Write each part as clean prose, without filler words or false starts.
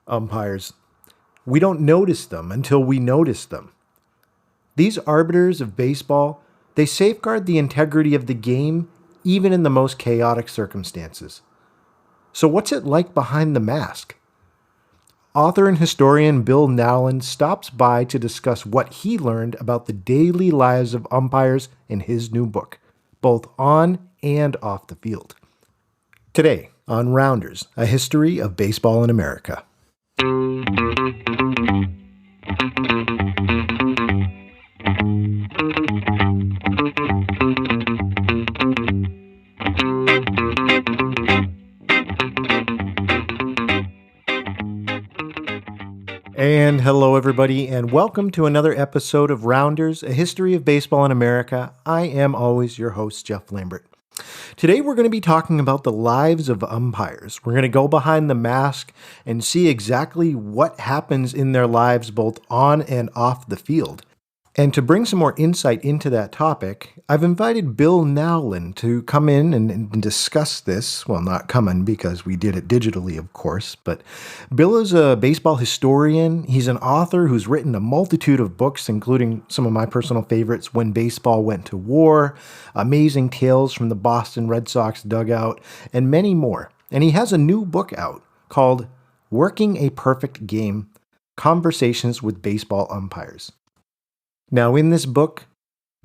Umpires. We don't notice them until we notice them. These arbiters of baseball, they safeguard the integrity of the game even in the most chaotic circumstances. So what's it like behind the mask? Author and historian Bill Nowlin stops by to discuss what he learned about the daily lives of umpires in his new book, both on and off the field. Today on Rounders, a history of baseball in America. And hello, everybody, and welcome to another episode of Rounders, a history of baseball in America. I am always your host, Jeff Lambert. Today, we're going to be talking about the lives of umpires. We're going to go behind the mask and see exactly what happens in their lives, both on and off the field. And to bring some more insight into that topic, I've invited Bill Nowlin to come in and discuss this. Well, not come in because we did it digitally, of course, but Bill is a baseball historian. He's an author who's written a multitude of books, including some of my personal favorites, When Baseball Went to War, Amazing Tales from the Boston Red Sox Dugout, and many more. And he has a new book out called Working a Perfect Game: Conversations with Baseball Umpires. Now, in this book,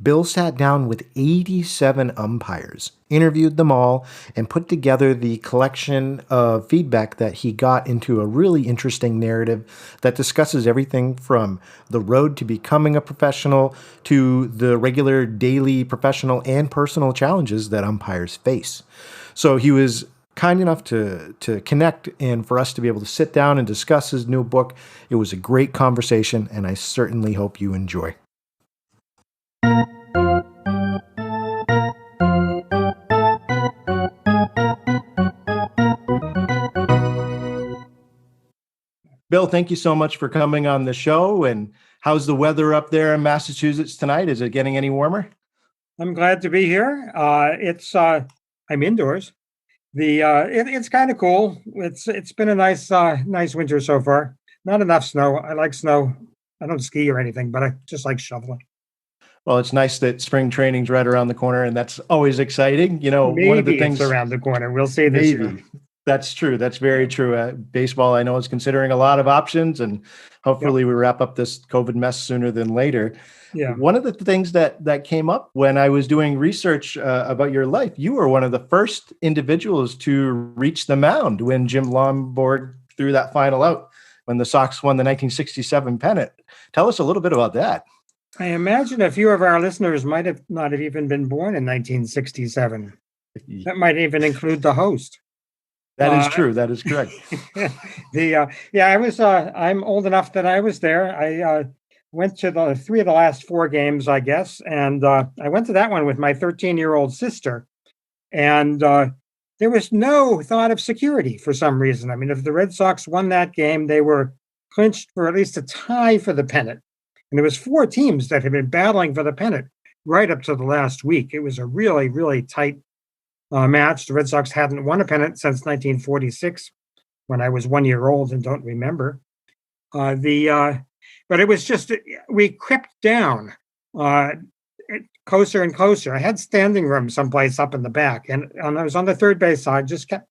Bill sat down with 87 umpires, interviewed them all, and put together the collection of feedback that he got into a really interesting narrative that discusses everything from the road to becoming a professional to the regular daily professional and personal challenges that umpires face. So he was kind enough to connect and for us to be able to sit down and discuss his new book. It was a great conversation, and I certainly hope you enjoy. Bill, thank you so much for coming on the show. And how's the weather up there in Massachusetts tonight? Is it getting any warmer? I'm glad to be here. I'm indoors. It's kind of cool. It's been a nice winter so far. Not enough snow. I like snow. I don't ski or anything, but I just like shoveling. Well, it's nice that spring training's right around the corner, and that's always exciting. You know, Maybe one of the things it's around the corner. We'll see this year. That's true. That's very true. Baseball, I know, is considering a lot of options, and hopefully we wrap up this COVID mess sooner than later. Yeah. One of the things that came up when I was doing research about your life, you were one of the first individuals to reach the mound when Jim Lonborg threw that final out when the Sox won the 1967 pennant. Tell us a little bit about that. I imagine a few of our listeners might have not have even been born in 1967. That might even include the host. That is true. That is correct. I'm old enough that I was there. I went to the three of the last four games, I guess. And I went to that one with my 13-year-old sister. And there was no thought of security for some reason. I mean, if the Red Sox won that game, they were clinched for at least a tie for the pennant. And there was four teams that had been battling for the pennant right up to the last week. It was a really, really tight match. The Red Sox hadn't won a pennant since 1946, when I was 1 year old and don't remember. But it was just, we crept down closer and closer. I had standing room someplace up in the back, and I was on the third base side, just kept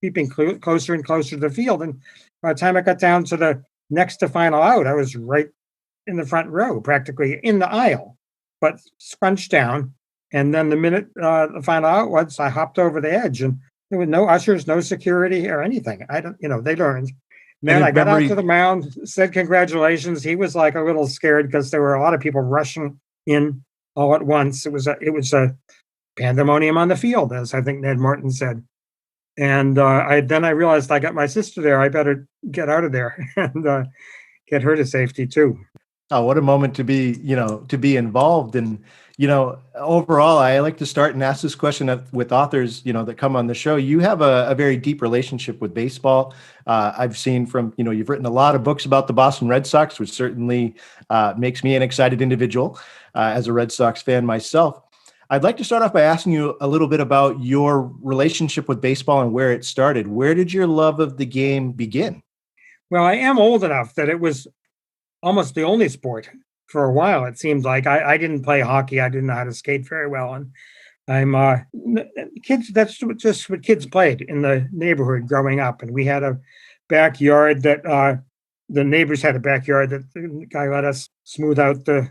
creeping closer and closer to the field. And by the time I got down to the next to final out, I was right in the front row, practically in the aisle, but scrunched down. And then the minute the final out was, I hopped over the edge, and there were no ushers, no security or anything. They learned. Then I got out to the mound, said congratulations. He was like a little scared because there were a lot of people rushing in all at once. It was a pandemonium on the field, as I think Ned Martin said. And I realized I got my sister there. I better get out of there and get her to safety too. Oh, what a moment to be involved. And, overall, I like to start and ask this question with authors, that come on the show. You have a very deep relationship with baseball. I've seen from, you've written a lot of books about the Boston Red Sox, which certainly makes me an excited individual as a Red Sox fan myself. I'd like to start off by asking you a little bit about your relationship with baseball and where it started. Where did your love of the game begin? Well, I am old enough that it was almost the only sport for a while. It seemed like I didn't play hockey. I didn't know how to skate very well, and kids. Just what kids played in the neighborhood growing up, and we had a backyard that the neighbors had a backyard that the guy let us smooth out the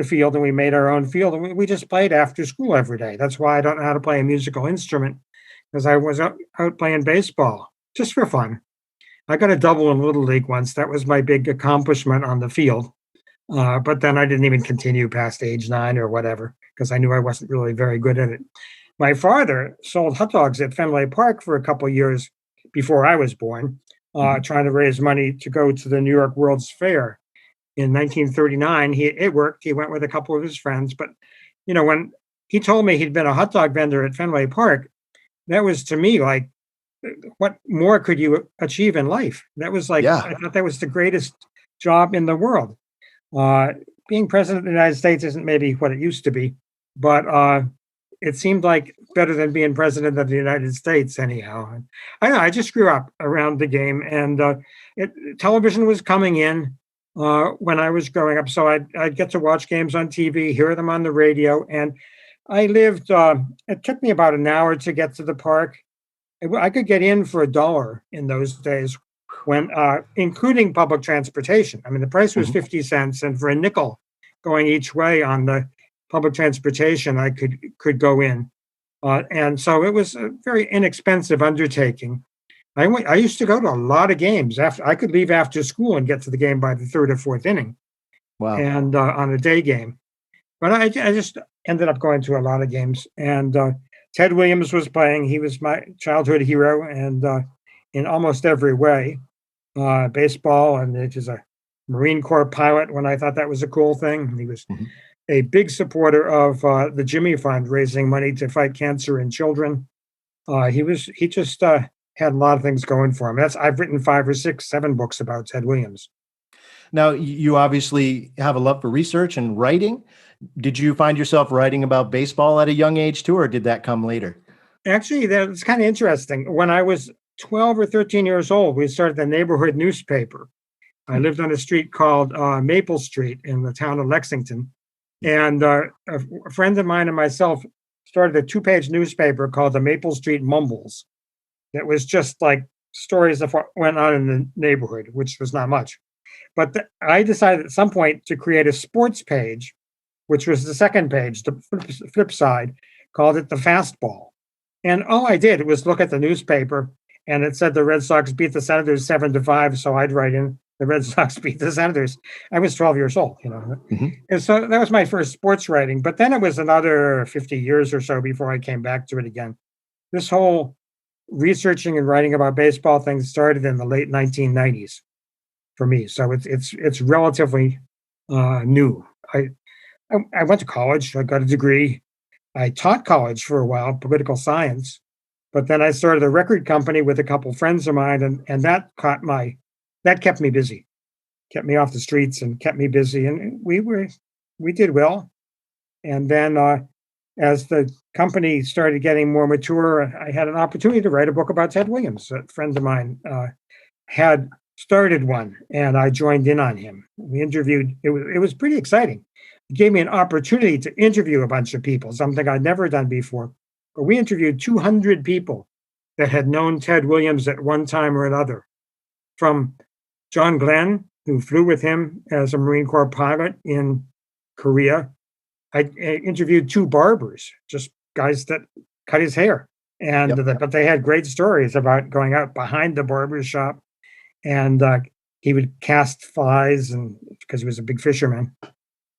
field, and we made our own field, and we just played after school every day. That's why I don't know how to play a musical instrument because I was out playing baseball just for fun. I got a double in Little League once. That was my big accomplishment on the field. But then I didn't even continue past age 9 or whatever because I knew I wasn't really very good at it. My father sold hot dogs at Fenway Park for a couple of years before I was born, Mhm. trying to raise money to go to the New York World's Fair in 1939. It worked. He went with a couple of his friends, but when he told me he'd been a hot dog vendor at Fenway Park, that was to me like, what more could you achieve in life? That was like, Yeah. I thought that was the greatest job in the world. Uh, Being president of the United States isn't maybe what it used to be, but it seemed like better than being president of the United States, anyhow. And I know I just grew up around the game, and television was coming in when I was growing up, so I'd get to watch games on TV, hear them on the radio, and I lived. It took me about an hour to get to the park. I could get in for $1 in those days when, including public transportation. I mean, the price was Mhm. 50 cents, and for a nickel going each way on the public transportation, I could go in. And so it was a very inexpensive undertaking. I used to go to a lot of games. After I could leave after school and get to the game by the third or fourth inning, Wow. and on a day game. But I just ended up going to a lot of games, and Ted Williams was playing. He was my childhood hero, and in almost every way, baseball, and he was a Marine Corps pilot when I thought that was a cool thing. He was Mhm. a big supporter of the Jimmy Fund, raising money to fight cancer in children. He just had a lot of things going for him. I've written 5 or 6, 7 books about Ted Williams. Now, you obviously have a love for research and writing. Did you find yourself writing about baseball at a young age too, or did that come later? Actually, that's kind of interesting. When I was 12 or 13 years old, we started the neighborhood newspaper. I Hmm. lived on a street called Maple Street in the town of Lexington. And a friend of mine and myself started a 2-page newspaper called the Maple Street Mumbles. It was just like stories of what went on in the neighborhood, which was not much. But I decided at some point to create a sports page, which was the second page, the flip side, called it the fastball. And all I did was look at the newspaper, and it said the Red Sox beat the Senators 7-5. So I'd write in the Red Sox beat the Senators. I was 12 years old. Hmm. And so that was my first sports writing. But then it was another 50 years or so before I came back to it again. This whole researching and writing about baseball thing started in the late 1990s for me. So it's relatively new. I went to college. I got a degree. I taught college for a while, political science, but then I started a record company with a couple friends of mine, and that kept me busy, kept me off the streets, and kept me busy, and we did well. And then as the company started getting more mature, I had an opportunity to write a book about Ted Williams. A friend of mine had started one, and I joined in on him. We interviewed. It was pretty exciting. It gave me an opportunity to interview a bunch of people, something I'd never done before. But we interviewed 200 people that had known Ted Williams at one time or another, from John Glenn, who flew with him as a Marine Corps pilot in Korea. I interviewed 2 barbers, just guys that cut his hair, and Yep. but they had great stories about going out behind the barber shop, and he would cast flies, and because he was a big fisherman,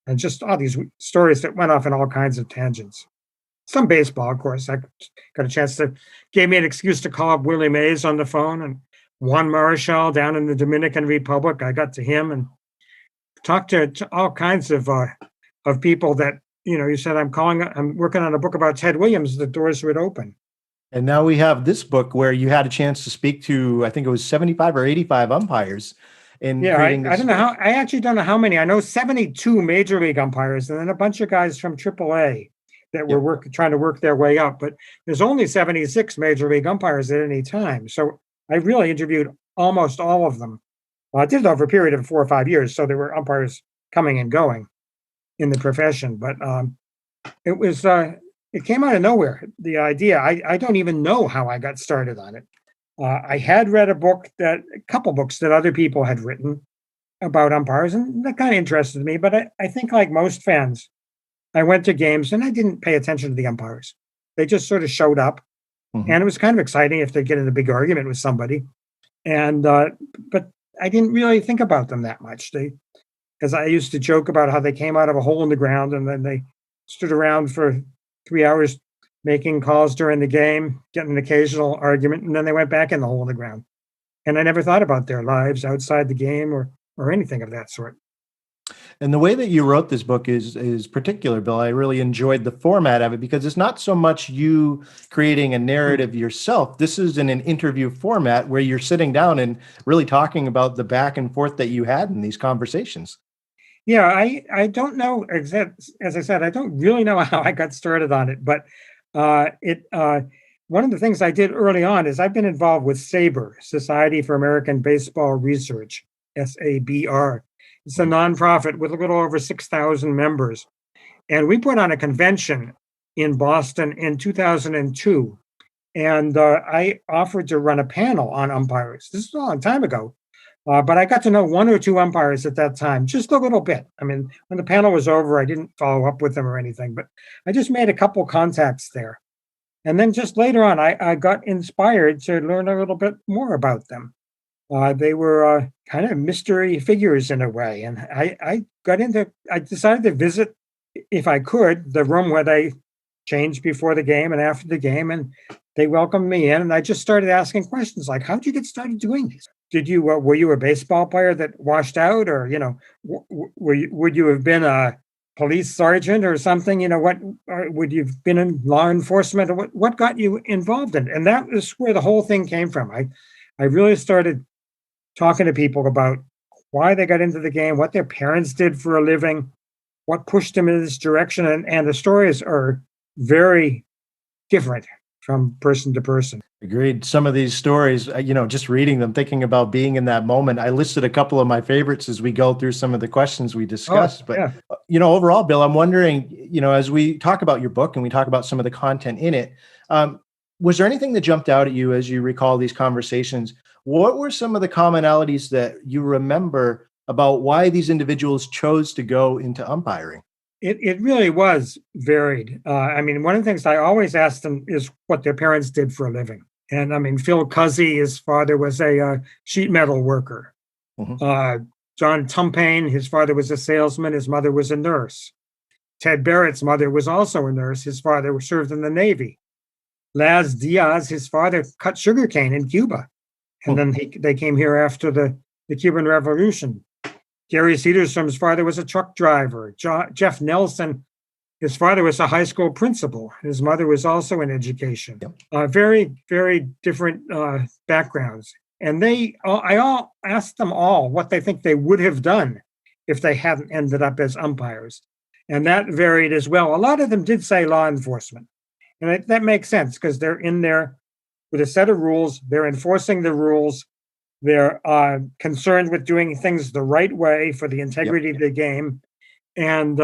and just all these stories that went off in all kinds of tangents. Some baseball, of course. I got a chance to gave me an excuse to call up Willie Mays on the phone, and Juan Marichal down in the Dominican Republic. I got to him and talked to all kinds of people that you said I'm working on a book about Ted Williams. The doors would open. And now we have this book where you had a chance to speak to, I think it was 75 or 85 umpires in Yeah, creating I this don't know book. how. I actually don't know how many. I know 72 major league umpires, and then a bunch of guys from AAA that were Yep. trying to work their way up. But there's only 76 major league umpires at any time. So I really interviewed almost all of them I did it over a period of 4 or 5 years, so there were umpires coming and going in the profession, but it was it came out of nowhere. The idea, I don't even know how I got started on it. I had read a couple books that other people had written about umpires, and that kind of interested me. But I think, like most fans, I went to games and I didn't pay attention to the umpires. They just sort of showed up, Mhm. and it was kind of exciting if they get in a big argument with somebody. And but I didn't really think about them that much. They Because I used to joke about how they came out of a hole in the ground and then they stood around for 3 hours making calls during the game, getting an occasional argument, and then they went back in the hole in the ground. And I never thought about their lives outside the game or anything of that sort. And the way that you wrote this book is particular, Bill. I really enjoyed the format of it because it's not so much you creating a Mm. narrative yourself. This is in an interview format where you're sitting down and really talking about the back and forth that you had in these conversations. Yeah, I don't know exact as I said, I don't really know how I got started on it, but it one of the things I did early on is I've been involved with SABR, Society for American Baseball Research, SABR. It's a nonprofit with a little over 6,000 members. And we put on a convention in Boston in 2002. And I offered to run a panel on umpires. This is a long time ago. But I got to know one or two umpires at that time, just a little bit. I mean, when the panel was over, I didn't follow up with them or anything, but I just made a couple contacts there. And then just later on, I got inspired to learn a little bit more about them. They were kind of mystery figures in a way. And I decided to visit, if I could, the room where they changed before the game and after the game. And they welcomed me in. And I just started asking questions like, how'd you get started doing this? Were you a baseball player that washed out, or would you have been a police sergeant or something? What, or would you've been in law enforcement, or what got you involved in it? And that is where the whole thing came from. I really started talking to people about why they got into the game, what their parents did for a living, what pushed them in this direction, and the stories are very different from person to person. Agreed. Some of these stories, just reading them, thinking about being in that moment. I listed a couple of my favorites as we go through some of the questions we Oh, discussed. But, yeah. overall, Bill, I'm wondering, as we talk about your book and we talk about some of the content in it, was there anything that jumped out at you as you recall these conversations? What were some of the commonalities that you remember about why these individuals chose to go into umpiring? It really was varied. I mean, one of the things I always asked them is what their parents did for a living. And I mean, Phil Cuzzy, his father was a sheet metal worker. Mhm. John Tumpain, his father was a salesman. His mother was a nurse. Ted Barrett's mother was also a nurse. His father served in the Navy. Laz Diaz, his father cut sugarcane in Cuba. And then they came here after the Cuban Revolution. Gary Cedarstrom's father was a truck driver. Jeff Nelson, his father was a high school principal. His mother was also in education. Yep. Very, very different backgrounds. And I asked them all what they think they would have done if they hadn't ended up as umpires. And that varied as well. A lot of them did say law enforcement. And that makes sense because they're in there with a set of rules. They're enforcing the rules. They're concerned with doing things the right way for the integrity of the game. And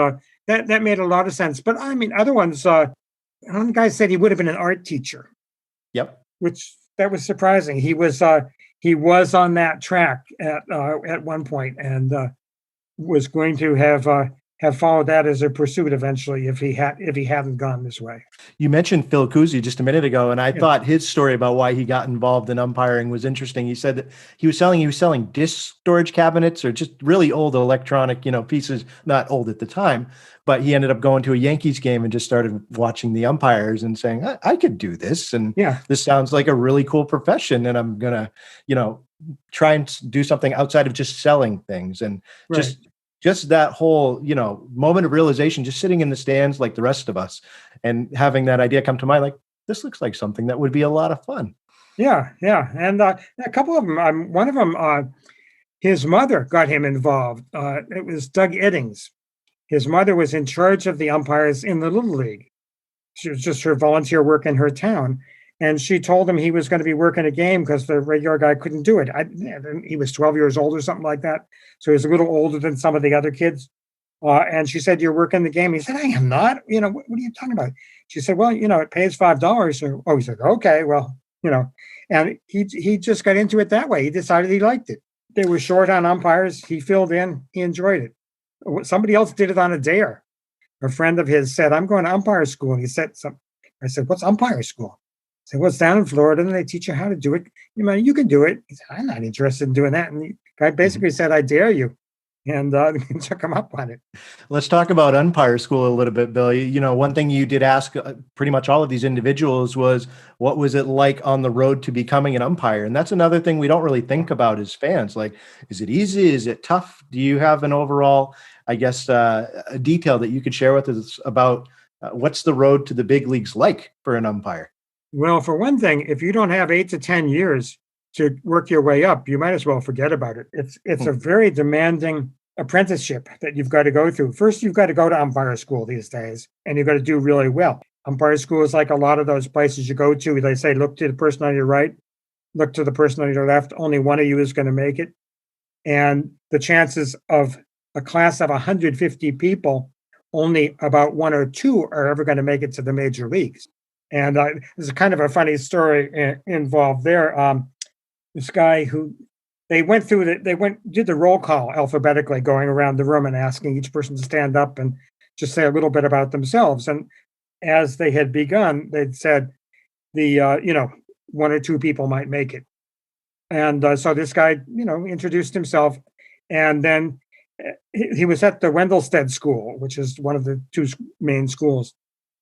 that made a lot of sense. But I mean, other ones, one guy said he would have been an art teacher, Yep. which that was surprising. He was on that track at one point and was going to have followed that as a pursuit eventually if he hadn't gone this way. You mentioned Phil Cousy just a minute ago, and I Yeah. thought his story about why he got involved in umpiring was interesting. He said that he was selling disk storage cabinets or just really old electronic, pieces, not old at the time, but he ended up going to a Yankees game and just started watching the umpires and saying, I could do this. And Yeah. this sounds like a really cool profession. And I'm going to, try and do something outside of just selling things. And Right. just that whole, moment of realization, just sitting in the stands like the rest of us and having that idea come to mind, like, this looks like something that would be a lot of fun. Yeah, yeah, and a couple of them. One of them, his mother got him involved. It was Doug Eddings. His mother was in charge of the umpires in the Little League. She was just her volunteer work in her town, and she told him he was going to be working a game because the regular guy couldn't do it. He was 12 years old or something like that, so he was a little older than some of the other kids. And she said, "You're working the game." He said, "I am not. What are you talking about?" She said, "Well, it pays $5." So, he said, "Okay, well, and he just got into it that way. He decided he liked it. They were short on umpires. He filled in. He enjoyed it. Somebody else did it on a dare. A friend of his said, "I'm going to umpire school." And he said something. I said, "What's umpire school?" I said, "Well, it's down in Florida, and they teach you how to do it. You can do it." He said, "I'm not interested in doing that." And the guy basically said, "I dare you," and took him up on it. Let's talk about umpire school a little bit, Bill. One thing you did ask pretty much all of these individuals was, what was it like on the road to becoming an umpire? And that's another thing we don't really think about as fans. Like, is it easy? Is it tough? Do you have an overall, I guess, a detail that you could share with us about what's the road to the big leagues like for an umpire? Well, for one thing, if you don't have 8 to 10 years to work your way up, you might as well forget about it. It's a very demanding apprenticeship that you've got to go through. First, you've got to go to umpire school these days, and you've got to do really well. Umpire school is like a lot of those places you go to. They say, look to the person on your right, look to the person on your left. Only one of you is going to make it. And the chances of a class of 150 people, only about 1 or 2 are ever going to make it to the major leagues. And there's kind of a funny story involved there. This guy who did the roll call alphabetically, going around the room and asking each person to stand up and just say a little bit about themselves. And as they had begun, they'd said 1 or 2 people might make it. And so this guy, introduced himself, and then he was at the Wendelstedt School, which is one of the 2 main schools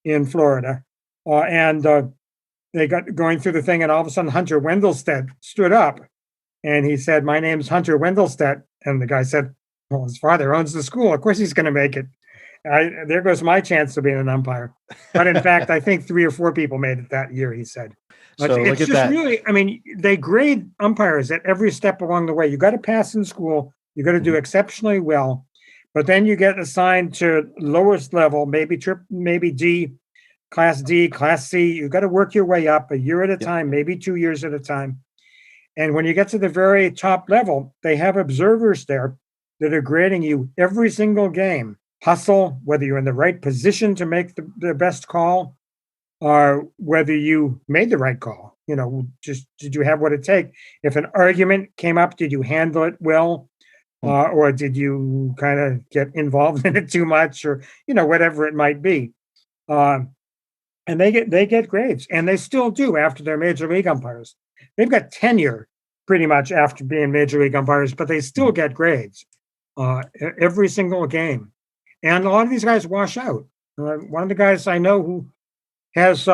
in Florida. And they got going through the thing, and all of a sudden Hunter Wendelstedt stood up, and he said, "My name's Hunter Wendelstedt." And the guy said, "Well, his father owns the school. Of course he's going to make it. There goes my chance of being an umpire." But in fact, I think 3 or 4 people made it that year, he said. But So it's look at just that. really, they grade umpires at every step along the way. You got to pass in school. You got to do exceptionally well. But then you get assigned to lowest level, maybe D, Class D, Class C. You got to work your way up a year at a time, maybe 2 years at a time. And when you get to the very top level, they have observers there that are grading you every single game. Hustle, whether you're in the right position to make the best call, or whether you made the right call. Just did you have what it takes? If an argument came up, did you handle it well? Or did you kind of get involved in it too much, or whatever it might be? And they get grades, and they still do after they're major league umpires. They've got tenure pretty much after being major league umpires, but they still get grades every single game. And a lot of these guys wash out. One of the guys I know who has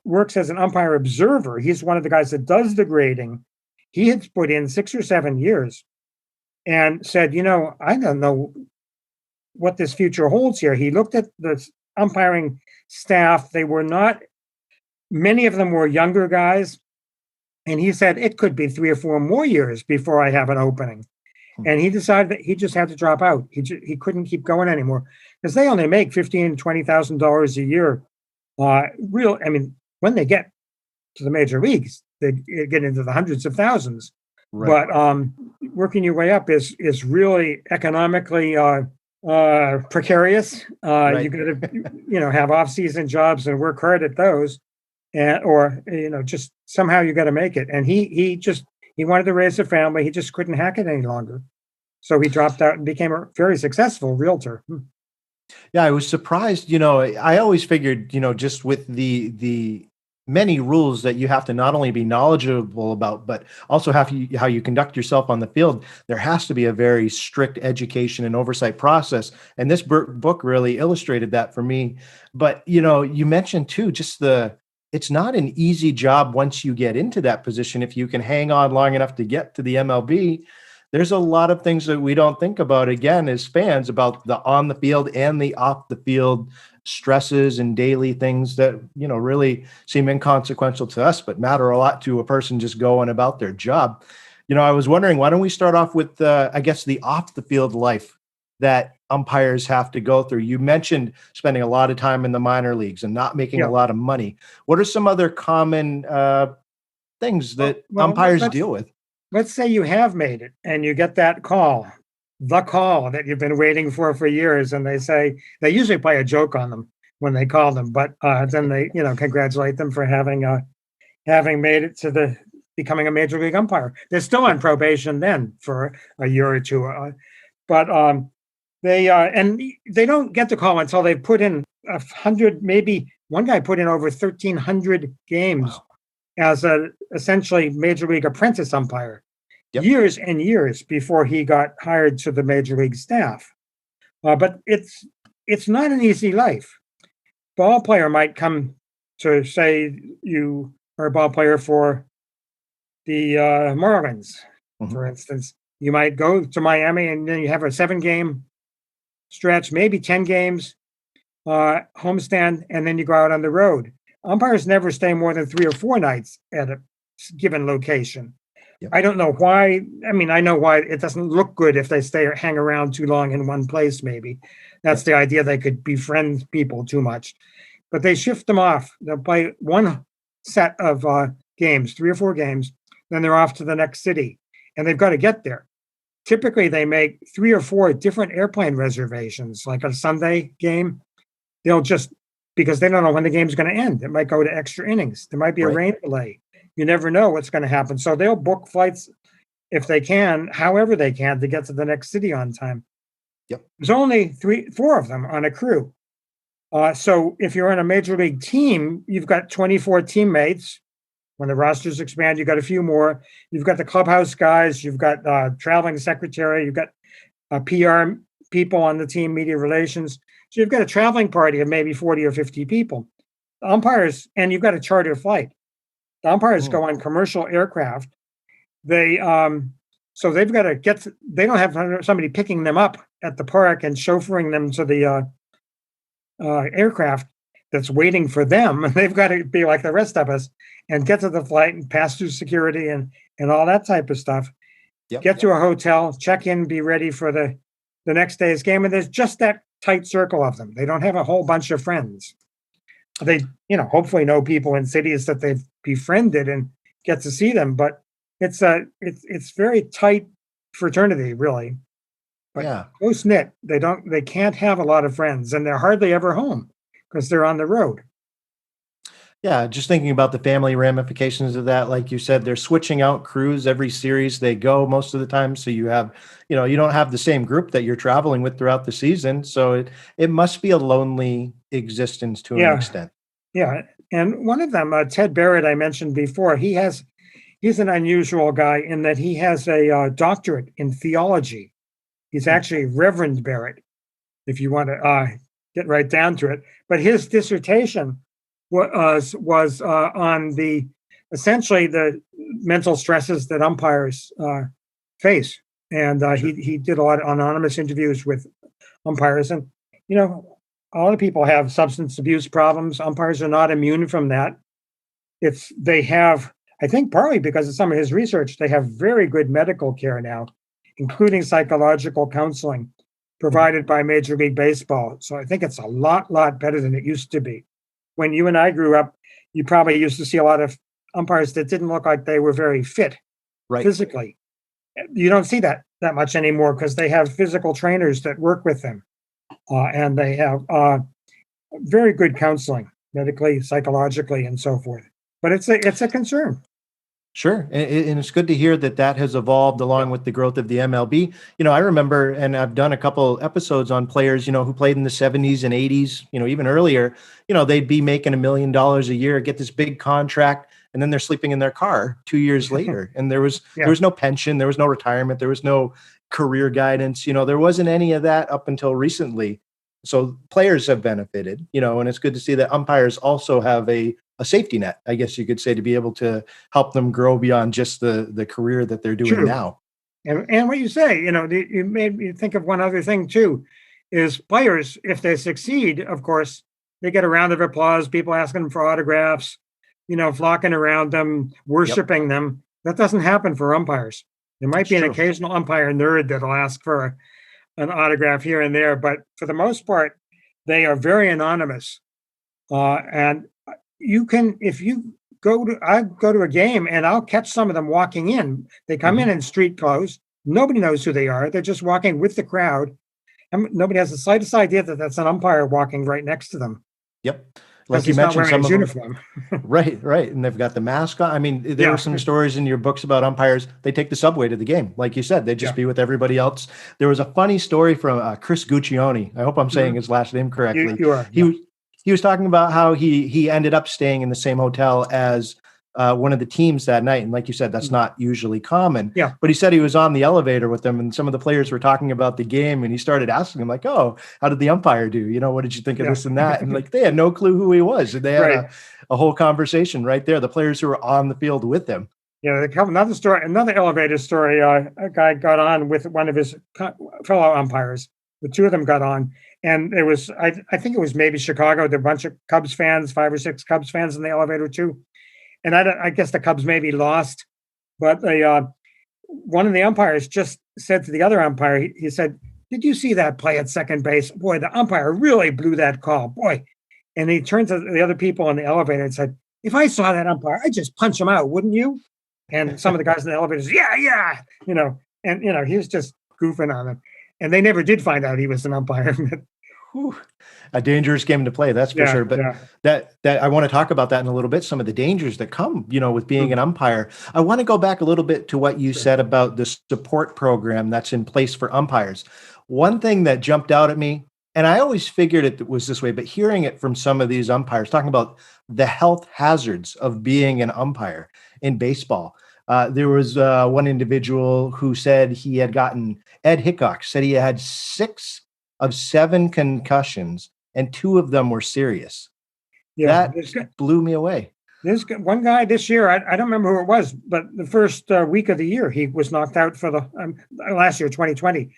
works as an umpire observer, he's one of the guys that does the grading. He had put in 6 or 7 years and said, I don't know what this future holds here. He looked at the umpiring staff. Many of them were younger guys. And he said, it could be 3 or 4 more years before I have an opening. And he decided that he just had to drop out. He couldn't keep going anymore, because they only make $15,000 to $20,000 a year. When they get to the major leagues, they get into the hundreds of thousands. Right. But working your way up is really economically precarious. Right. You got to have off-season jobs and work hard at those, or just somehow you got to make it. And he wanted to raise a family. He just couldn't hack it any longer, so he dropped out and became a very successful realtor. Yeah, I was surprised. I always figured, just with the many rules that you have to not only be knowledgeable about, but also how you conduct yourself on the field, there has to be a very strict education and oversight process. And this book really illustrated that for me. But, you mentioned too, it's not an easy job once you get into that position. If you can hang on long enough to get to the MLB, there's a lot of things that we don't think about, again, as fans, about the on the field and the off the field stresses and daily things that, really seem inconsequential to us, but matter a lot to a person just going about their job. I was wondering, why don't we start off with, I guess, the off the field life that umpires have to go through? You mentioned spending a lot of time in the minor leagues and not making a Yeah. lot of money. What are some other common things that Well, umpires deal with? let's say you have made it and you get that call, the call that you've been waiting for years, and they say they usually play a joke on them when they call them, but then they congratulate them for having made it to the becoming a major league umpire. They're still on probation then for a year or two, but they don't get the call until they've put in 100. Maybe one guy put in over 1,300 games Wow. as a essentially major league apprentice umpire, Yep. years and years before he got hired to the major league staff. But it's not an easy life. Ball player might come to say you are a ball player for the Marlins, Mhm. for instance. You might go to Miami and then you have a 7 game stretch, maybe 10 games homestand, and then you go out on the road. Umpires never stay more than 3 or 4 nights at a given location. Yep. I don't know why. I mean, I know why it doesn't look good if they hang around too long in one place, maybe. That's Yep. the idea. They could befriend people too much. But they shift them off. They'll play one set of games, 3 or 4 games, then they're off to the next city, and they've got to get there. Typically, they make 3 or 4 different airplane reservations, like a Sunday game. They'll just, because they don't know when the game's going to end. It might go to extra innings. There might be a Right. rain delay. You never know what's going to happen. So they'll book flights if they can, however they can, to get to the next city on time. Yep. There's only 4 of them on a crew. So if you're in a major league team, you've got 24 teammates. When the rosters expand, you've got a few more. You've got the clubhouse guys. You've got traveling secretary. You've got PR people on the team, media relations. So you've got a traveling party of maybe 40 or 50 people. Umpires, and you've got a charter flight. The umpires go on commercial aircraft. They so they've got to they don't have somebody picking them up at the park and chauffeuring them to the aircraft that's waiting for them. They've got to be like the rest of us and get to the flight and pass through security and all that type of stuff. Yep. Get to a hotel, check in, be ready for the next day's game. And there's just that tight circle of them. They don't have a whole bunch of friends. They, hopefully know people in cities that they've befriended and get to see them. But it's very tight fraternity, really. But Yeah. close knit. They can't have a lot of friends, and they're hardly ever home because they're on the road. Yeah, just thinking about the family ramifications of that, like you said, they're switching out crews every series they go most of the time. So you have, you don't have the same group that you're traveling with throughout the season. So it must be a lonely existence to an Yeah, extent. yeah. And one of them, Ted Barrett, I mentioned before, he's an unusual guy in that he has a doctorate in theology. He's actually Reverend Barrett, if you want to get right down to it. But his dissertation was on essentially the mental stresses that umpires face, and he did a lot of anonymous interviews with umpires, and a lot of people have substance abuse problems. Umpires are not immune from that. They have, I think, partly because of some of his research, they have very good medical care now, including psychological counseling provided by Major League Baseball. So I think it's a lot better than it used to be. When you and I grew up, you probably used to see a lot of umpires that didn't look like they were very fit physically. You don't see that much anymore because they have physical trainers that work with them, and they have very good counseling, medically, psychologically, and so forth. But it's a concern. Sure. And it's good to hear that has evolved along with the growth of the MLB. I remember, and I've done a couple episodes on players, who played in the 70s and 80s, even earlier, they'd be making $1 million a year, get this big contract, and then they're sleeping in their car 2 years later. And there was no pension, there was no retirement, there was no career guidance. There wasn't any of that up until recently. So players have benefited, and it's good to see that umpires also have a safety net, I guess you could say, to be able to help them grow beyond just the career that they're doing now. And what you say, you made me think of one other thing too, is players, if they succeed, of course, they get a round of applause, people asking them for autographs, flocking around them, worshiping them. That doesn't happen for umpires. There might be an occasional umpire nerd that'll ask for an autograph here and there, but for the most part, they are very anonymous. And you can, if you I go to a game and I'll catch some of them walking in. They come Mhm. in street clothes. Nobody knows who they are. They're just walking with the crowd. And nobody has the slightest idea that that's an umpire walking right next to them Yep. because Like you he's not mentioned, wearing some his of them. uniform. Right, right. And they've got the mask on. I mean, there were Yeah, some stories in your books about umpires. They take the subway to the game. Like you said, they'd just yeah. be with everybody else. There was a funny story from Chris Guccione. I hope I'm saying Mhm. his last name correctly. You are, He yeah. was he was talking about how he ended up staying in the same hotel as one of the teams that night. And like you said, that's Mm. not usually common. Yeah, But he said he was on the elevator with them, and some of the players were talking about the game, and he started asking him like, "Oh, how did the umpire do? You know, what did you think of yeah. this and that?" And like they had no clue who he was, and they had Right. a whole conversation right there. The players who were on the field with him. Yeah, another story, another elevator story. A guy got on with one of his fellow umpires. The two of them got on, and it was I think it was maybe Chicago. There were a bunch of Cubs fans, 5 or 6 Cubs fans in the elevator too. And I guess the Cubs maybe lost, but one of the umpires just said to the other umpire, he said, "Did you see that play at second base? Boy, the umpire really blew that call, boy." And he turned to the other people in the elevator and said, "If I saw that umpire, I'd just punch him out, wouldn't you?" And some of the guys in the elevator said, "Yeah, yeah," and he was just goofing on them. And they never did find out he was an umpire. Whew. A dangerous game to play, that's for Yeah, sure. But yeah, that I want to talk about that in a little bit. Some of the dangers that come, with being mm, an umpire. I want to go back a little bit to what you sure. said about the support program that's in place for umpires. One thing that jumped out at me, and I always figured it was this way, but hearing it from some of these umpires talking about the health hazards of being an umpire in baseball. There was one individual who said he had gotten Ed Hickok said he had 6 of 7 concussions, and 2 of them were serious. Yeah, That blew me away. one guy this year, I don't remember who it was, but the first week of the year, he was knocked out for the last year, 2020.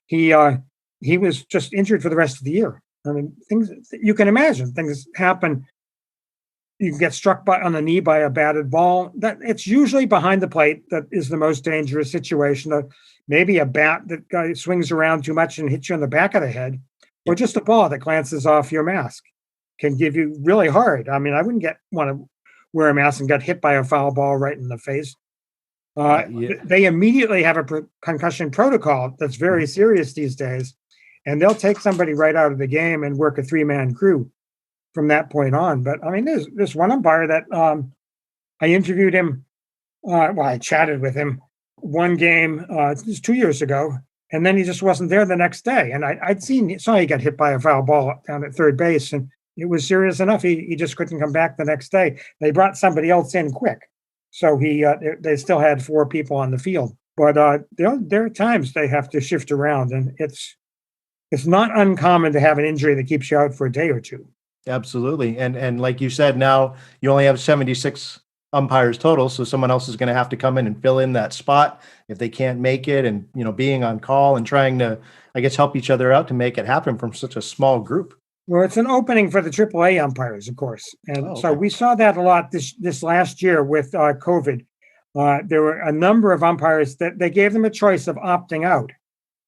He uh, he was just injured for the rest of the year. I mean, things you can imagine. Things happen. You can get struck on the knee by a batted ball. That it's usually behind the plate that is the most dangerous situation. Maybe a bat that guy swings around too much and hits you on the back of the head, or Yep. just a ball that glances off your mask can give you really hard. I mean, I wouldn't want to wear a mask and get hit by a foul ball right in the face. Yeah. They immediately have a concussion protocol that's very Mhm. serious these days, and they'll take somebody right out of the game and work a 3-man crew from that point on. But I mean, there's one umpire that I interviewed him. I chatted with him one game just 2 years ago, and then he just wasn't there the next day. And I'd saw he got hit by a foul ball down at third base, and it was serious enough. He just couldn't come back the next day. They brought somebody else in quick, so they still had 4 people on the field. But there are times they have to shift around, and it's not uncommon to have an injury that keeps you out for a day or two. Absolutely. And like you said, now you only have 76 umpires total, so someone else is going to have to come in and fill in that spot if they can't make it, and being on call and trying to, I guess, help each other out to make it happen from such a small group. Well, it's an opening for the AAA umpires, of course, and Oh, so okay. we saw that a lot this last year with COVID. There were a number of umpires that they gave them a choice of opting out.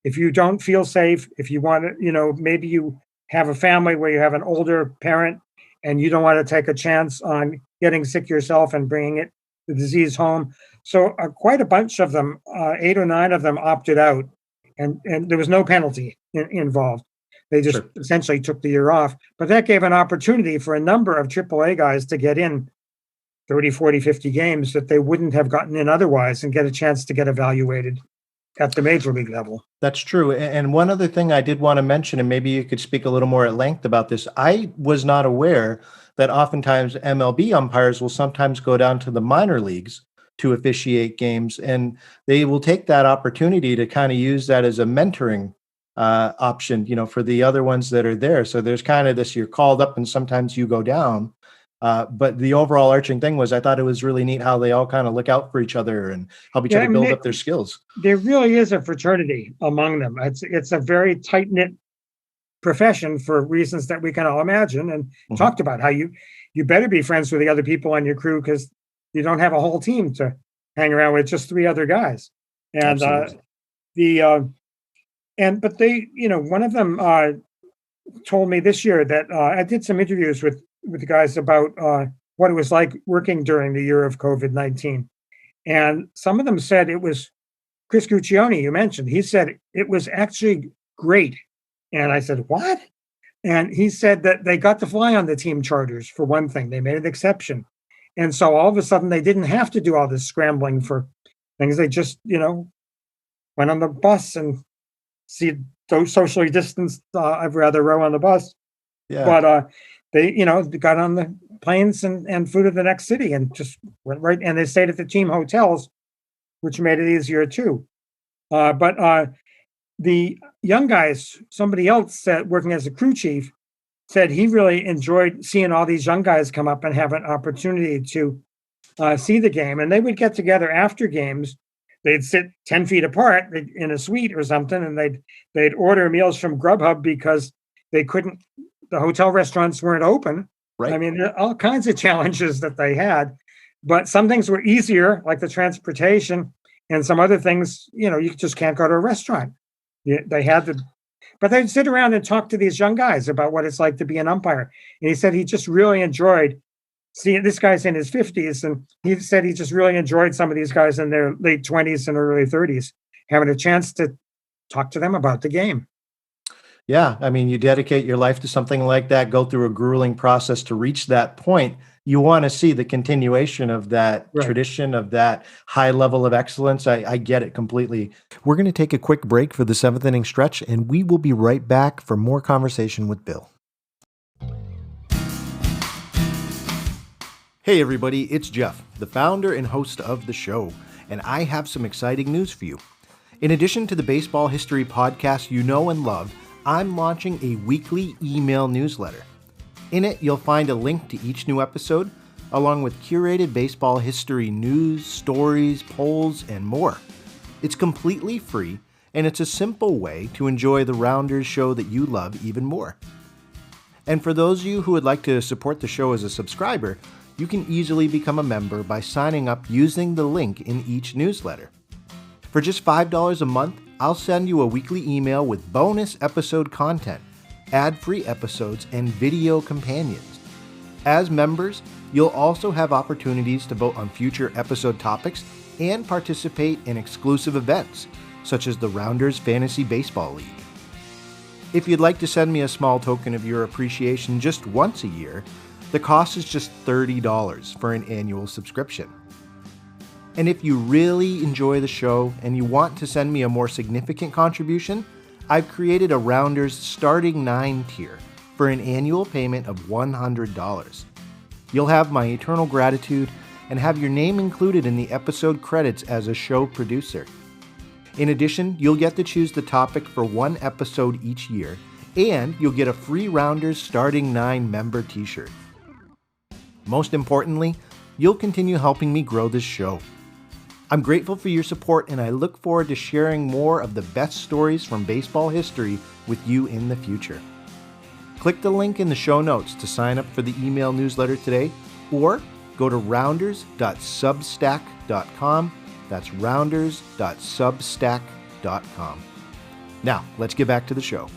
If you don't feel safe, if you want to, maybe you have a family where you have an older parent and you don't want to take a chance on getting sick yourself and bringing the disease home. So quite a bunch of them, 8 or 9 of them opted out, and there was no penalty involved. They just Sure. essentially took the year off, but that gave an opportunity for a number of AAA guys to get in 30, 40, 50 games that they wouldn't have gotten in otherwise and get a chance to get evaluated at the major league level. That's true. And one other thing I did want to mention, and maybe you could speak a little more at length about this. I was not aware that oftentimes MLB umpires will sometimes go down to the minor leagues to officiate games, and they will take that opportunity to kind of use that as a mentoring option, for the other ones that are there. So there's kind of this: you're called up, and sometimes you go down. But the overall arching thing was, I thought it was really neat how they all kind of look out for each other and help each Yeah, I other mean, build up their skills. there really is a fraternity among them. It's a very tight knit profession for reasons that we can all imagine, and Mhm. talked about how you better be friends with the other people on your crew because you don't have a whole team to hang around with, just 3 other guys. And Absolutely. the And but they, one of them told me this year that I did some interviews with the guys about what it was like working during the year of COVID-19, and some of them said it was Chris Guccione. You mentioned he said it was actually great, and I said what? And he said that they got to fly on the team charters for one thing. They made an exception, and so all of a sudden they didn't have to do all this scrambling for things. They just went on the bus and see those socially distanced. I'd rather row on the bus, Yeah. but they got on the planes and flew to the next city and just went right. And they stayed at the team hotels, which made it easier too. But the young guys, somebody else said, working as a crew chief, said he really enjoyed seeing all these young guys come up and have an opportunity to see the game. And they would get together after games. They'd sit 10 feet apart in a suite or something, and they'd order meals from Grubhub because they couldn't. The hotel restaurants weren't open. I Right. mean, there are all kinds of challenges that they had, but some things were easier, like the transportation, and some other things, you just can't go to a restaurant. They had to, but they'd sit around and talk to these young guys about what it's like to be an umpire. And he said he just really enjoyed seeing this guy's in his 50s. And he said he just really enjoyed some of these guys in their late 20s and early 30s having a chance to talk to them about the game. Yeah, I mean, you dedicate your life to something like that, go through a grueling process to reach that point. You want to see the continuation of that Right. tradition, of that high level of excellence. I get it completely. We're going to take a quick break for the seventh inning stretch, and we will be right back for more conversation with Bill. Hey, everybody, it's Jeff, the founder and host of the show, and I have some exciting news for you. In addition to the baseball history podcast you know and love, I'm launching a weekly email newsletter. In it, you'll find a link to each new episode, along with curated baseball history news, stories, polls, and more. It's completely free, and it's a simple way to enjoy the Rounders show that you love even more. And for those of you who would like to support the show as a subscriber, you can easily become a member by signing up using the link in each newsletter. For just $5 a month, I'll send you a weekly email with bonus episode content, ad-free episodes, and video companions. As members, you'll also have opportunities to vote on future episode topics and participate in exclusive events, such as the Rounders Fantasy Baseball League. If you'd like to send me a small token of your appreciation just once a year, the cost is just $30 for an annual subscription. And if you really enjoy the show and you want to send me a more significant contribution, I've created a Rounders Starting 9 tier for an annual payment of $100. You'll have my eternal gratitude and have your name included in the episode credits as a show producer. In addition, you'll get to choose the topic for one episode each year, and you'll get a free Rounders Starting 9 member t-shirt. Most importantly, you'll continue helping me grow this show. I'm grateful for your support, and I look forward to sharing more of the best stories from baseball history with you in the future. Click the link in the show notes to sign up for the email newsletter today, or go to rounders.substack.com. That's rounders.substack.com. Now, let's get back to the show.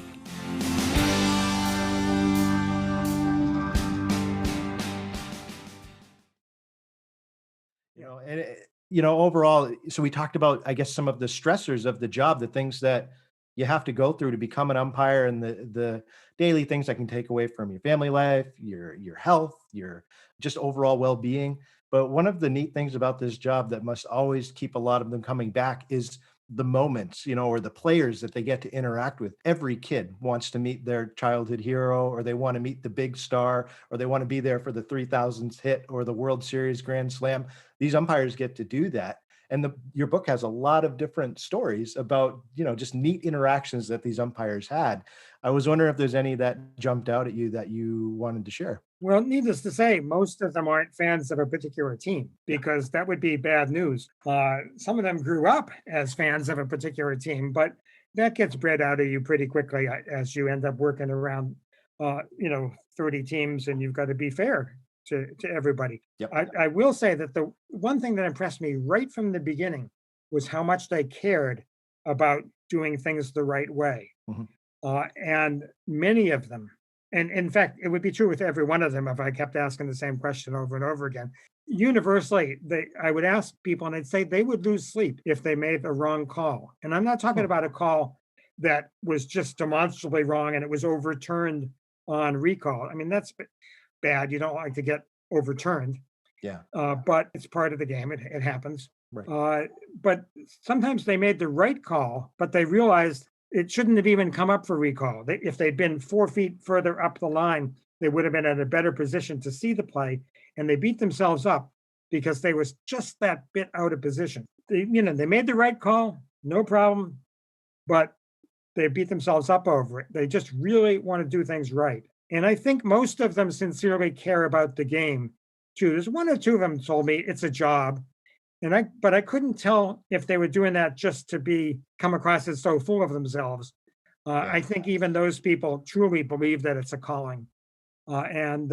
Overall, so we talked about, I guess, some of the stressors of the job, the things that you have to go through to become an umpire, and the daily things that can take away from your family life, your health, your just overall well-being. But one of the neat things about this job that must always keep a lot of them coming back is the moments, or the players that they get to interact with. Every kid wants to meet their childhood hero, or they want to meet the big star, or they want to be there for the 3000th hit or the World Series Grand Slam. These umpires get to do that. And your book has a lot of different stories about, just neat interactions that these umpires had. I was wondering if there's any that jumped out at you that you wanted to share. Well, needless to say, most of them aren't fans of a particular team Yeah. because that would be bad news. Some of them grew up as fans of a particular team, but that gets bred out of you pretty quickly as you end up working around, 30 teams, and you've got to be fair to everybody. Yep. I will say that the one thing that impressed me right from the beginning was how much they cared about doing things the right way. Mhm. And many of them, and in fact, it would be true with every one of them if I kept asking the same question over and over again. Universally, I would ask people and I'd say they would lose sleep if they made a wrong call. And I'm not talking Hmm. about a call that was just demonstrably wrong and it was overturned on recall. I mean, that's bad. You don't like to get overturned, Yeah. but it's part of the game. It happens. Right. Uh, but sometimes they made the right call, but they realized it shouldn't have even come up for recall. If they'd been 4 feet further up the line, they would have been in a better position to see the play, and they beat themselves up because they was just that bit out of position. They made the right call, no problem, but they beat themselves up over it. They just really want to do things right. And I think most of them sincerely care about the game too. There's one or two of them told me it's a job. But I couldn't tell if they were doing that just to come across as so full of themselves. Yeah. I think even those people truly believe that it's a calling, and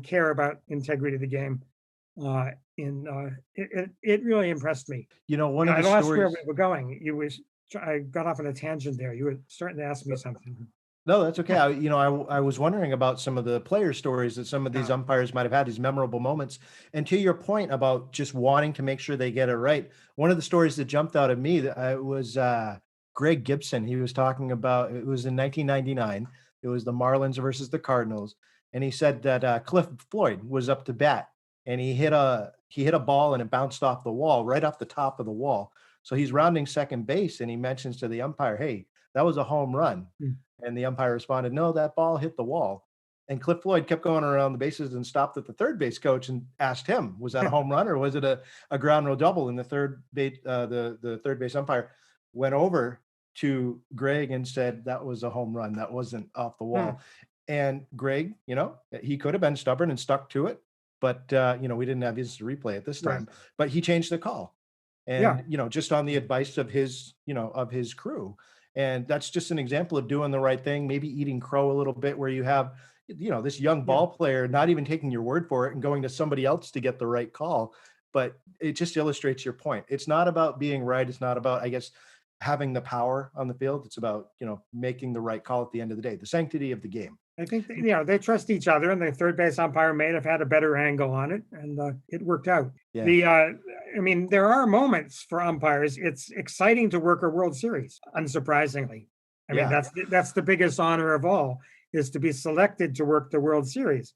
care about integrity of the game. It really impressed me. One of I the lost where stories. we were going. I got off on a tangent there. You were starting to ask me something. No, that's okay. I was wondering about some of the player stories that some of these Yeah. umpires might have had, these memorable moments. And to your point about just wanting to make sure they get it right, one of the stories that jumped out at me was Greg Gibson. He was talking about, it was in 1999. It was the Marlins versus the Cardinals, and he said that Cliff Floyd was up to bat, and he hit a ball and it bounced off the wall, right off the top of the wall. So he's rounding second base, and he mentions to the umpire, "Hey, that was a home run." Mm. And the umpire responded, "No, that ball hit the wall." And Cliff Floyd kept going around the bases and stopped at the third base coach and asked him, "Was that a home run or was it a ground rule double?" And the third base umpire went over to Greg and said, "That was a home run. That wasn't off the Hmm. wall." And Greg, he could have been stubborn and stuck to it, but we didn't have his replay at this Right. time. But he changed the call, Yeah. and just on the advice of his crew. And that's just an example of doing the right thing, maybe eating crow a little bit, where you have, this young ball player not even taking your word for it and going to somebody else to get the right call. But it just illustrates your point. It's not about being right. It's not about, I guess, having the power on the field. It's about, making the right call at the end of the day, the sanctity of the game. I think they trust each other, and the third base umpire may have had a better angle on it, and it worked out. Yeah. I mean, there are moments for umpires. It's exciting to work a World Series, unsurprisingly. I mean, Yeah. that's the biggest honor of all, is to be selected to work the World Series.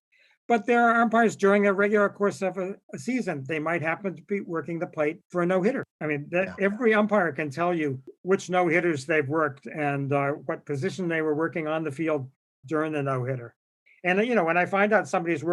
But there are umpires during a regular course of a season. They might happen to be working the plate for a no-hitter. I mean, Yeah. every umpire can tell you which no-hitters they've worked and what position they were working on the field during the no-hitter. And when I find out somebody's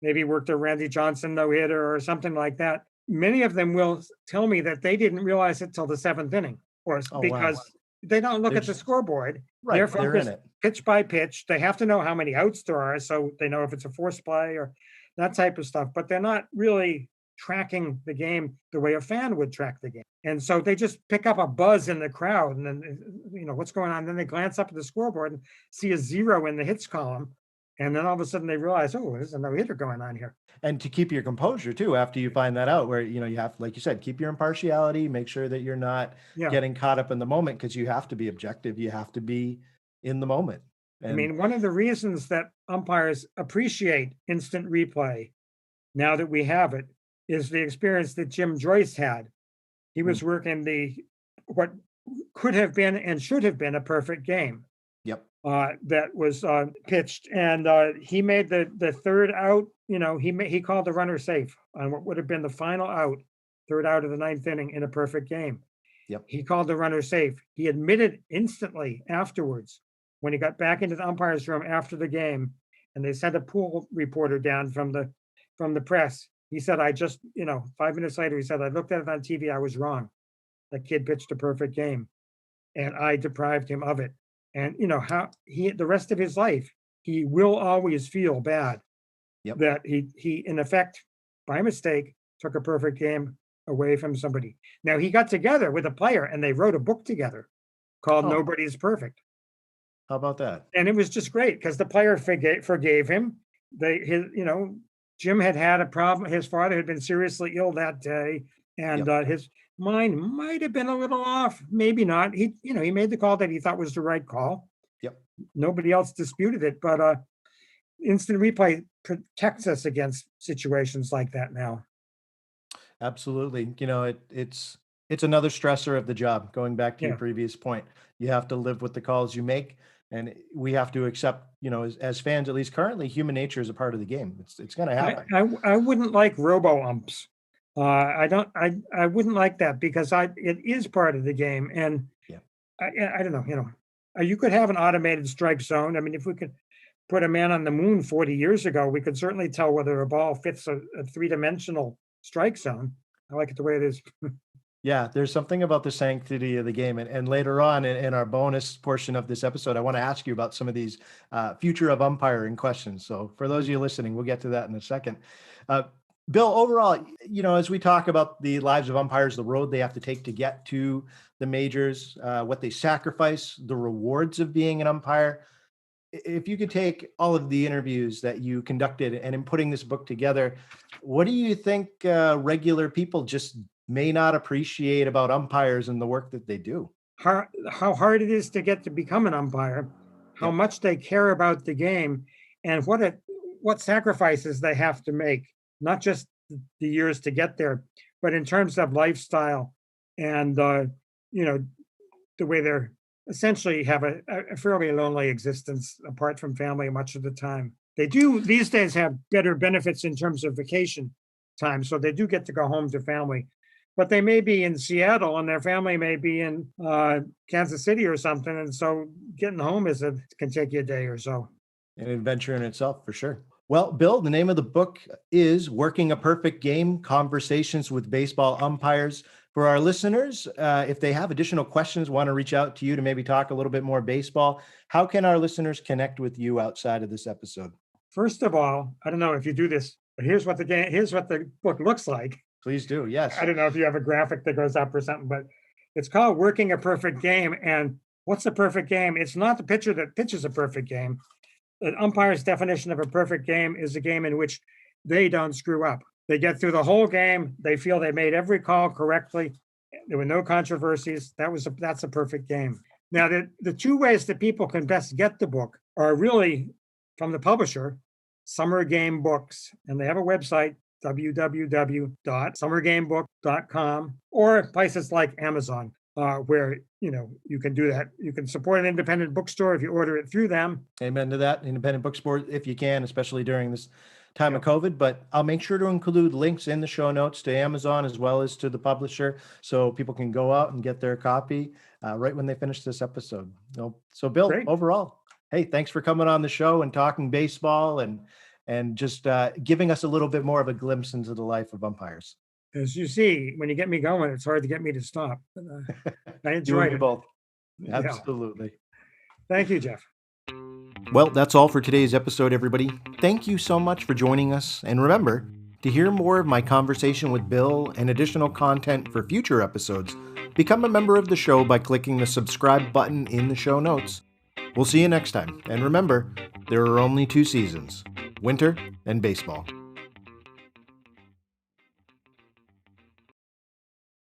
maybe worked a Randy Johnson no-hitter or something like that, many of them will tell me that they didn't realize it till the seventh inning, or Oh, wow. because they don't look They're at the just- scoreboard. Right. They're They're in focused it. pitch by pitch. They have to know how many outs there are, so they know if it's a force play or that type of stuff. But they're not really tracking the game the way a fan would track the game. And so they just pick up a buzz in the crowd, and then what's going on. Then they glance up at the scoreboard and see a 0 in the hits column, and then all of a sudden they realize, oh, there's a no-hitter going on here. And to keep your composure too, after you find that out, where you have, like you said, keep your impartiality, make sure that you're not getting caught up in the moment, because you have to be objective. You have to be in the moment. I mean, one of the reasons that umpires appreciate instant replay, now that we have it, is the experience that Jim Joyce had. He was working what could have been and should have been a perfect game. Yep. That was pitched, and he made the third out. He called the runner safe on what would have been the final out, third out of the ninth inning in a perfect game. Yep. He called the runner safe. He admitted instantly afterwards, when he got back into the umpire's room after the game, and they sent a pool reporter down from the press. He said, "I just, 5 minutes later, he said, I looked at it on TV. I was wrong. The kid pitched a perfect game, and I deprived him of it." And how the rest of his life, he will always feel bad that he in effect, by mistake, took a perfect game away from somebody. Now he got together with a player and they wrote a book together called Nobody's Perfect. How about that? And it was just great because the player forgave him. Jim had a problem. His father had been seriously ill that day, and Mine might have been a little off, maybe not. He made the call that he thought was the right call. Yep. Nobody else disputed it, but instant replay protects us against situations like that now. Absolutely. It's another stressor of the job. Going back to your Yeah. previous point, you have to live with the calls you make, and we have to accept, as fans, at least currently, human nature is a part of the game. It's going to I happen. I I wouldn't like robo umps. I don't I wouldn't like that because it is part of the game, and Yeah. I don't know, you could have an automated strike zone. I mean, if we could put a man on the moon 40 years ago, we could certainly tell whether a ball fits a three-dimensional strike zone. I like it the way it is. Yeah, there's something about the sanctity of the game. And later on in our bonus portion of this episode, I want to ask you about some of these future of umpiring questions. So for those of you listening, we'll get to that in a second. Uh, Bill, overall, as we talk about the lives of umpires, the road they have to take to get to the majors, what they sacrifice, the rewards of being an umpire. If you could take all of the interviews that you conducted and in putting this book together, what do you think regular people just may not appreciate about umpires and the work that they do? How hard it is to get to become an umpire, how Yep. much they care about the game, and what sacrifices they have to make, not just the years to get there, but in terms of lifestyle and you know the way they're essentially have a fairly lonely existence apart from family much of the time. They do these days have better benefits in terms of vacation time, so they do get to go home to family. But they may be in Seattle and their family may be in Kansas City or something, and so getting home can take you a day or so. An adventure in itself, for sure. Well, Bill, the name of the book is Working a Perfect Game, Conversations with Baseball Umpires. For our listeners, if they have additional questions, want to reach out to you to maybe talk a little bit more baseball, how can our listeners connect with you outside of this episode? First of all, I don't know if you do this, but here's what the book looks like. Please do. Yes. I don't know if you have a graphic that goes up or something, but it's called Working a Perfect Game. And what's a perfect game? It's not the pitcher that pitches a perfect game. An umpire's definition of a perfect game is a game in which they don't screw up. They get through the whole game. They feel they made every call correctly. There were no controversies. That's a perfect game. Now, the two ways that people can best get the book are really from the publisher, Summer Game Books, and they have a website, www.summergamebook.com, or places like Amazon, where you can do that. You can support an independent bookstore if you order it through them. Amen to that. Independent bookstore, if you can, especially during this time of COVID. But I'll make sure to include links in the show notes to Amazon as well as to the publisher, so people can go out and get their copy right when they finish this episode. So Bill, Great. overall, hey, thanks for coming on the show and talking baseball and just giving us a little bit more of a glimpse into the life of umpires. As you see, when you get me going, it's hard to get me to stop. But, I You enjoyed and me it. both. Yeah. Absolutely. Thank you, Jeff. Well, that's all for today's episode, everybody. Thank you so much for joining us. And remember, to hear more of my conversation with Bill and additional content for future episodes, become a member of the show by clicking the subscribe button in the show notes. We'll see you next time. And remember, there are only two seasons, winter and baseball.